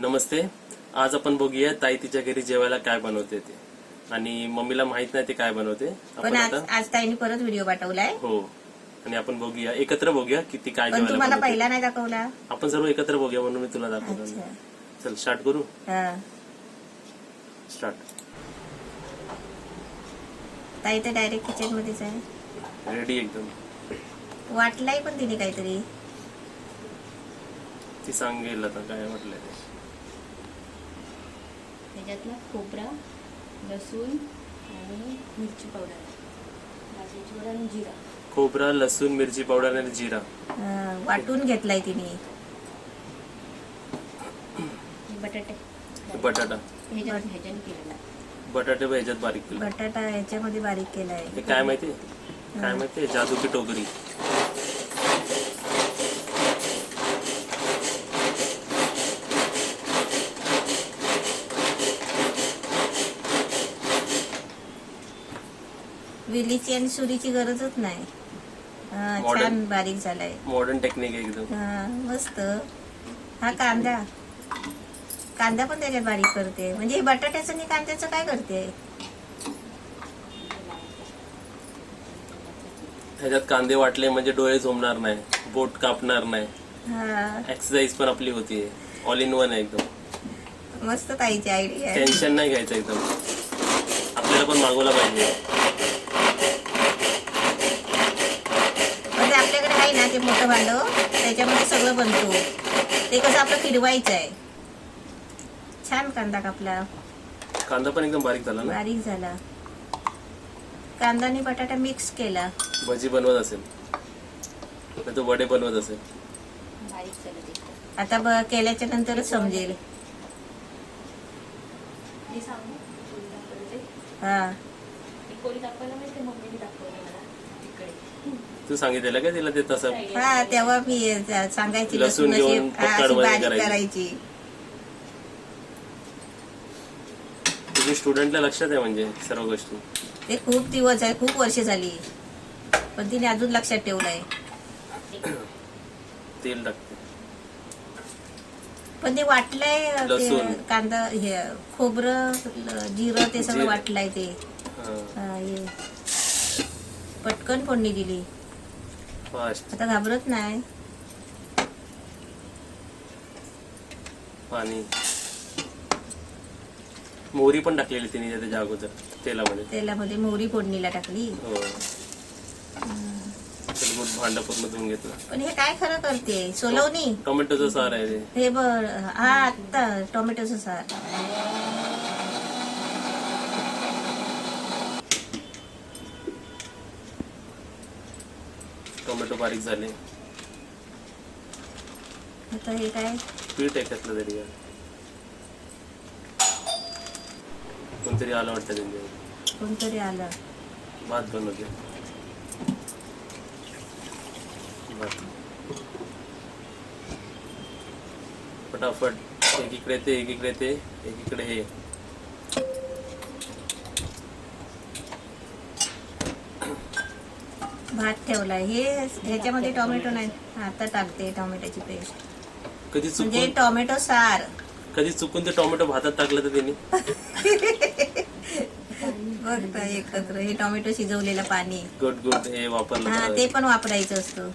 नमस्ते. आज आपण बघूया ताई तिच्या घरी जेवायला काय बनवते ते, आणि मम्मीला माहित नाही ते काय बनवते. पण आज ताईने परत व्हिडिओ पाठवलाय. हो, आणि आपण बघूया, एकत्र बघूया की ती काय पण जेवायला तुम्हाला बनवते. पहिला नाही दाखवला. आपण सर्व एकत्र बघूया म्हणून मी तुला दाखवलं. अच्छा. चल स्टार्ट करू. हा. स्टार्ट. ताई तर डायरेक्ट किचन मध्येच आहे. रेडी एकदम. वाटलाय पण तिने काहीतरी. ती सांगेल आता काय म्हटलंय ते. त्याच्यातला खोबरा, लसूण आणि मिरची पावडर, भाजूची पावडर आणि जिरा. खोबरा, लसूण, मिरची पावडर आणि जिरा वाटून घेतलाय तिने. बटाटे बटाटा. ह्याच्याने केलेला. बटाटे ह्याच्यात बारीक केले. बटाटा ह्याच्यामध्ये बारीक केलाय. हे काय माहितीये, काय माहितीये, जादू की टोकरी. वेलीची आणि सुरीची गरजच नाही. Modern. छान बारीक झालाय. मॉडर्न टेक्निक आहे एकदम. मस्त. हा कांदा कांदा पण त्याच्यात बारीक करते. म्हणजे हे बटाट्याचं आणि कांद्याचं काय करते. ह्याच्यात कांदे वाटले म्हणजे डोळे झोमणार नाही, बोट कापणार नाही. हा एक्सरसाइज पण आपली होतीये. ऑल इन वन आहे एकदम. मस्त ताईची आयडिया आहे. टेन्शन नाही घ्यायचं एकदम. आपल्याला पण मागवला पाहिजे. म्हणजे आपल्याकडे आहे ना ते मोठं भांड, त्याच्यामध्ये सगळं बनतो. ते कसं आपलं फिरवायचं आहे. छान कांदा कापला, कांदा पण एकदम बारीक झाला ना. बारीक झाला. कांदा आणि बटाटा मिक्स केला. भजी बनवत असेल, नाही तर वडे बनवत असेल. बारीक झालं ते. आता केल्याच्या नंतरच समजेल. मी सांगू कोणी दाखवलं ते? हा कोणी दाखवलं माहिती, मम्मीने दाखवलं मला तिकडे. तू सांगितलेलं का तिला ते तसं. हा तेव्हा मी सांगायची लसूण लसूण घेऊन पक्काड अशी मध्ये बारीक करायची. करायची. तुझी स्टुडंटला लक्षात आहे म्हणजे सर्व गोष्टी. ते खूप दिवस आहे, खूप वर्ष झाली, पण तिने अजून लक्षात ठेवलंय. तेल टाकते. पण ते वाटलंय ते लसूण. कांदा हे खोबरं जिरं ते सगळं जिरं. वाटलंय ते. हा, हा, हे. पटकन फोडणी दिली. फास्ट. आता घाबरत नाही. पाणी. मोहरी पण टाकलेली तिने त्याच्या अगोदर तेलामध्ये. तेलामध्ये मोहरी फोडणीला टाकली. हो. चल भांड पूर्ण धुवून घेतलं. पण हे काय खरं करते सोलवणी. टोमॅटोचं सार आहे ते. हे बर. हा आत्ता टोमॅटोचं सार. टोमॅटो बारीक झाले. आता हे काय पीठ आहे कसलं तरी. कोणतरी आलं वाटतं त्यांच्यावर. कोणतरी आलं. भात बनवते. भात. फटाफट एकीकडे ते एकीकडे ते एकीकडे हे. भात ठेवलाय. हे ह्याच्यामध्ये टोमॅटो नाही. आता टाकते टोमॅटोची पेस्ट. कधी म्हणजे चुकून टोमॅटो सार. कधी चुकून ते टोमॅटो भातात टाकलं तर त्यांनी. बघ एकत्र हे टोमॅटो शिजवलेलं पाणी. गुड गुड हे वापरलं हा तर. ते पण वापरायचं असतं.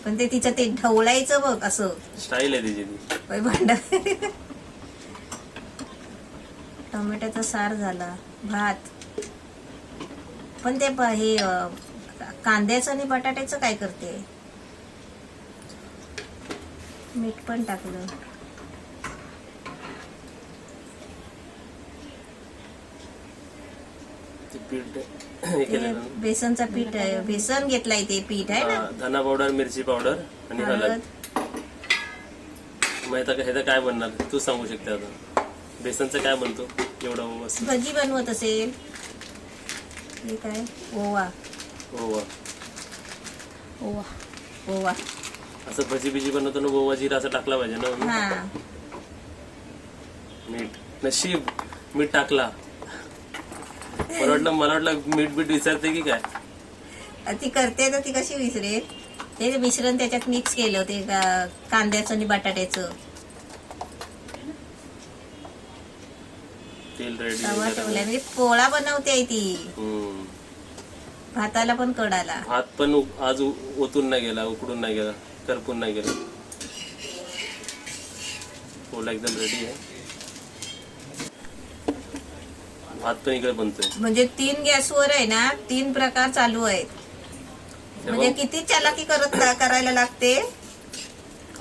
पण ते तिचं ते ढवळायचं बघ असं. स्टाईल आहे त्याची ती. होय भांड. टोमॅटोचा सार झाला. भात. पण ते हे कांद्याचं आणि बटाट्याचं काय करते. मीठ पण टाकलं. ते पीठ हे ते केलेलं ना. बेसनचा पीठ आहे. बेसन घेतलाय ते पीठ आहे ना. हा, धना पावडर, मिरची पावडर आणि हळद. हळद. मग आता हे तर काय बनणार तू सांगू शकते आता. बेसनचं काय बनतो एवढं मस्त. भजी बनवत असेल. हे काय ओवा. ओवा. ओवा ओवा. असं भजी बिजी बनवताना ओवा जिरा असं टाकला पाहिजे ना. हा मीठ. नशीब मीठ टाकला. मला वाटलं मीठ बीठ विचारते की काय. ती करते तर ती कशी विसरेल. ते मिश्रण त्याच्यात मिक्स केलं ते कांद्याचं आणि बटाट्याचं. तेल रेडी तवा ठेवलाय म्हणजे पोळा बनवते आहे ती. भाताला पण कडाला. भात पण आज ओतून नाही गेला, उकडून नाही गेला, करपून नाही गेला. पोळा एकदम रेडी आहे. भात पण इकडे बनतोय. म्हणजे 3 गॅसवर आहे ना 3 प्रकार चालू आहेत. म्हणजे किती चालाकी करायला लागते.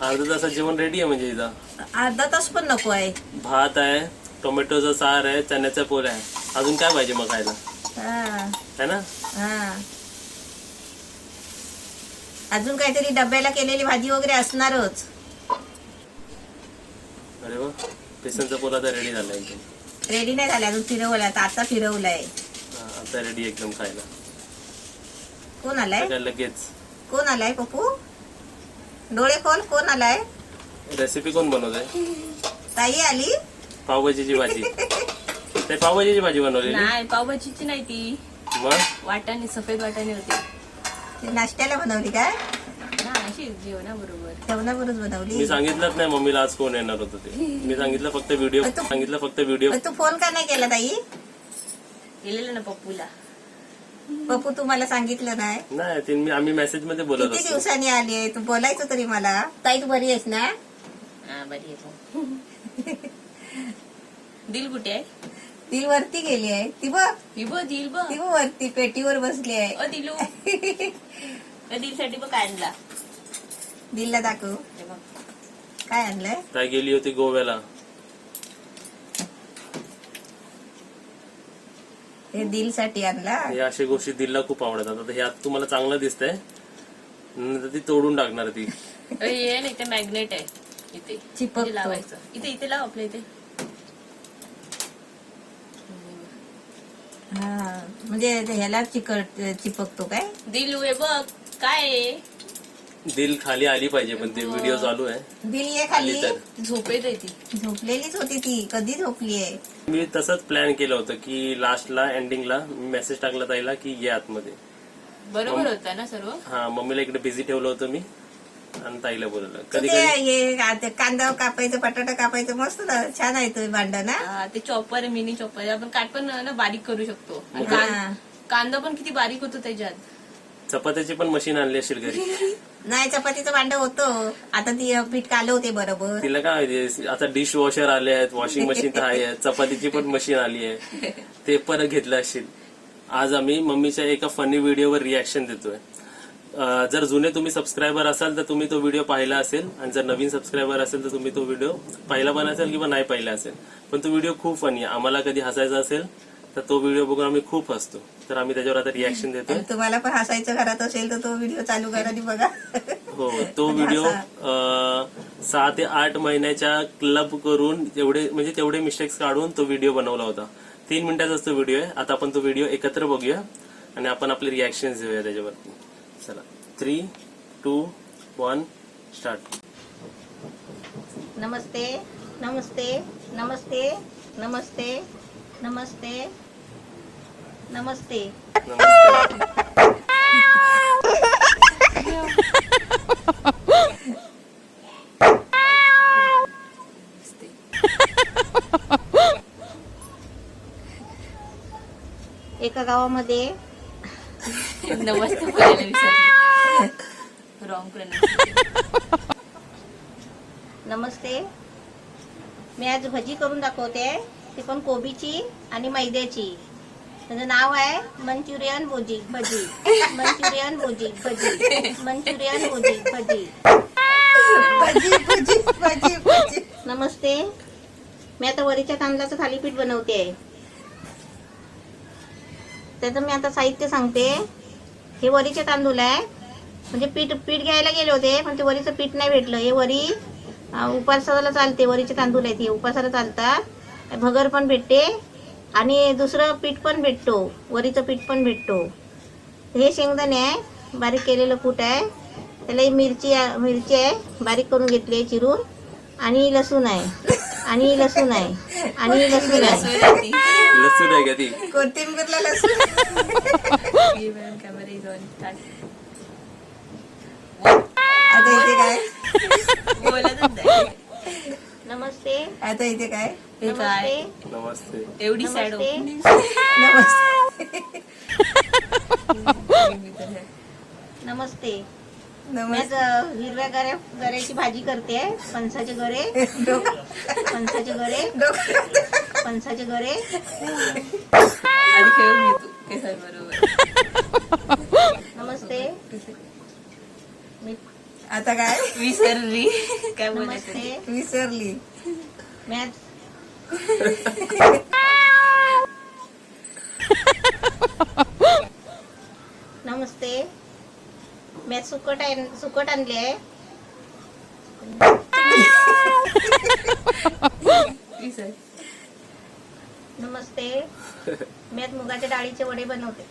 अर्धा तासात जेवण रेडी आहे म्हणजे इथं. अर्धा तास पण नको आहे. भात आहे, टोमॅटोचा सार आहे, चण्याचा पोळ्या आहे. अजून काय पाहिजे मग खायला, हा है ना? हा अजून काहीतरी डब्याला केलेली भाजी वगैरे असणारच. अरे वा, बेसनचा पोळा तर रेडी झाला एकदम. रेडी नाही झाला अजून, फिरवला आता फिरवलाय. आता रेडी एकदम खायला. कोण आलाय? लगेच. कोण आलाय पप्पू? डोळे खोल. कोण आलाय? रेसिपी कोण बनवत? ताई आली. पावभाजीची भाजी. ते पावभाजीची भाजी बनवलेली नाही, पावभाजीची नाही ती. मग वाटाणे, सफेद वाटाणे होते. ती नाश्त्याला बनवली काय? अशी जेवणाबरोबर. जेवणाबरोबर बनवली. मी सांगितलंच नाही मम्मीला आज कोण येणार होतं ते. मी सांगितलं फक्त व्हिडिओ. तू फोन का नाही केला ताई? केलेलं ना पप्पूला. पप्पू तुम्हाला सांगितलं नाही? नाही ते आम्ही मेसेज मध्ये बोलत किती असतो. दिवसांनी आली आहे तू, बोलायचं तरी मला. ताई तू बरी आहेस ना? हा, बरी आहे. दिल कुठे आहे? ती वरती गेली आहे. ती बघ, ही बघ, दिल बघ. ती बघ वरती पेटीवर बसली आहे. ओ दिलू. दिलसाठी बघ काय आणला. दिलला दाखव हे बघ. काय आणलंय. ताई गेली होती गोव्याला. हे दिल साठी आणला. हे अशा गोष्टी दिलला खूप आवडतात. आता हे आता तुम्हाला चांगलं दिसतंय, नंतर ती तोडून टाकणार ती. हे नाही ते मॅग्नेट आहे इथे. चिपकतो. इथे लावायचं. इथे लाव आपल्या इथे. हा म्हणजे ह्याला चिपकतो काय? दिलू हे बघ काय आहे? दिल खाली आली पाहिजे, पण ते व्हिडिओ चालू आहे. दिल ये खाली. झोपेत आहे ती. झोपलेलीच होती ती. कधी झोपली आहे? मी तसंच प्लॅन केलं होतं की लास्टला एंडिंगला मेसेज टाकला ताईला की ये आतमध्ये. बरोबर होता ना सर्व? हा, मम्मीला इकडे बिझी ठेवलं होतं मी आणि ताईला बोलवलं. तू कधी ते कधी हे कांदा कापायचं, बटाटा कापायचं मस्त ना, छान आहे तो भांड ना. हा, ते चॉपर, मिनी चॉपर. आपण काट पण ना बारीक करू शकतो. आणि हा. कांदा पण किती बारीक होतो त्याच्यात. चपात्याची पण मशीन आणली असेल घरी. नाही, चपातीचं भांड होतं. आता ती पीठ कालवते बरोबर. तिला काय माहिती, आता डिश वॉशर आले आहेत, वॉशिंग मशीन तर आहे, चपातीची पण मशीन आली आहे, ते परत घेतलं असेल. आज आम्ही मम्मीच्या एका फनी व्हिडिओवर रिॲक्शन देतोय. जर जुने तुम्ही सबस्क्रायबर असाल तर तुम्ही तो व्हिडिओ पाहिला असेल, आणि जर नवीन सबस्क्रायबर असेल तर तुम्ही तो व्हिडिओ पाहिला पण असेल किंवा नाही पाहिला असेल. पण तो व्हिडिओ खूप फनी आहे. आम्हाला कधी हसायचं असेल तर तो व्हिडिओ बघून आम्ही खूप हसतो. तर आम्ही त्याच्यावर आता रिॲक्शन देतोय. आणि तुम्हाला पण हसायचं घरात असेल तर तो व्हिडिओ चालू करा आणि बघा. हो, तो व्हिडिओ 6 ते 8 महिन्याच्या क्लब करून तेवढे मिस्टेक्स काढून तो व्हिडिओ बनवला होता. 3 मिनिटाचाच तो व्हिडिओ आहे. आता आपण तो व्हिडिओ एकत्र बघूया आणि आपण आपले रिॲक्शन देऊया त्याच्यावरती. चला, 3, 2, 1 स्टार्ट. नमस्ते नमस्ते नमस्ते नमस्ते नमस्ते नमस्ते. एका गावामध्ये नमस्ते बोलायला विसरली. Wrong pronunciation. नमस्ते. मी आज भजी करून दाखवते, ती पण कोबीची आणि मैद्याची. त्याचं नाव आहे मंचुरियन भजी. मंचुरियन भजी. मंचुरियन भजी. नमस्ते. मी आता वरीच्या तांदळाचं थालीपीठ बनवते आहे. त्याचं मी आता साहित्य सांगते. हे वरीचे तांदूळ आहे. म्हणजे पीठ घ्यायला गेले होते पण ते वरीचं पीठ नाही भेटलं. हे वरी उपासाला चालते. वरीचे तांदूळ आहेत हे उपासाला चालतात. भगर पण भेटते आणि दुसरं पीठ पण भेटतो, वरीचं पीठ पण भेटतो. हे शेंगदाणे आहे, बारीक केलेलं कूट आहे. त्याला ही मिरची आहे, बारीक करून घेतली आहे चिरून. आणि लसूण आहे. लसूण आहे का ती? कोथिंबीरला लसूण. Camera is on. आता इथे काय? बोलतच नाही. नमस्ते आता इथे काय हे काय नमस्ते नमस्ते. एवढी सॅड नमस्ते नमस्ते नमस्ते मी नमस्ते आज हिरव्या गऱ्याची भाजी करते. फणसाचे गरे फणसाचे गरे फणसाचे गरे आधी खेळून घेतो केसांबरोबर. नमस्ते मी आता काय विसरली काय बोलायचं नमस्ते विसरली मी आज नमस्ते मी आज सुकट आणले आहे. विसर. नमस्ते मी आज मुगाच्या डाळीचे वडे बनवते.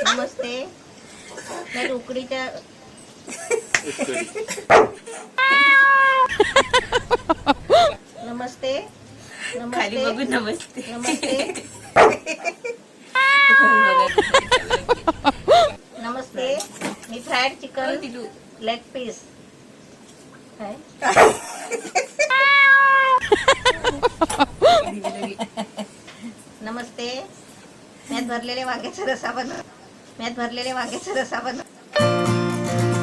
नमस्ते मी आज उकडीच्या नमस्ते खाली नमस्ते बघून नमस्ते नमस्ते नमस्ते मी फ्राईड चिकन दिलू लेग पीस काय नमस्ते मी आज भरलेले वांग्याचा रसा बनव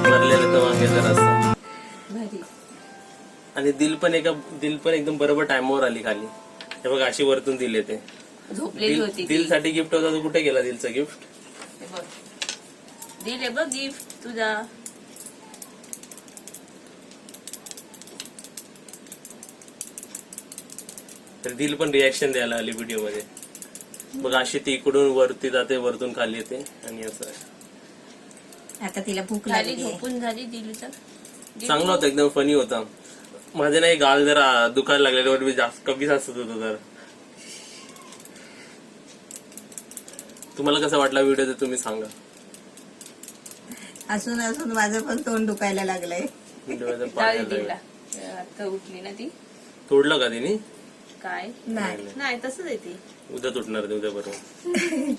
भरलेलं तर वांग्याचा रस्सा. भारी. आणि दिल पण एकदम बरोबर टाइमवर आली खाली. हे बघ अशी वरतून दिल येते. झोपलेली होती ती. दिल साठी गिफ्ट होता तो कुठे गेला दिलचं गिफ्ट? हे बघ दिले बघ गिफ्ट तुझा. तर दिल पण रिॲक्शन द्यायला आली व्हिडिओ मध्ये. बघ अशी ती इकडून वरती जाते वरतून खाली येते आणि असं आता तिला भूक खाली लागली आहे. झोपून झाली दिलूचा. चांगला होता एकदम फनी होता. माझे नाही गाल जरा दुखायला लागलेलं मी जास्त कमीच हसत होतो. तर तुम्हाला कसा वाटला व्हिडिओ ते तुम्ही सांगा. असून असून माझं पण तोंड दुखायला लागलंय. व्हिडिओ जाऊ दे तिला. आता उठली ना ती. तोडलं का तिने? काय नाही नाही तसंच आहे ती. उद्या तुटणार ते उद्या बरोबर.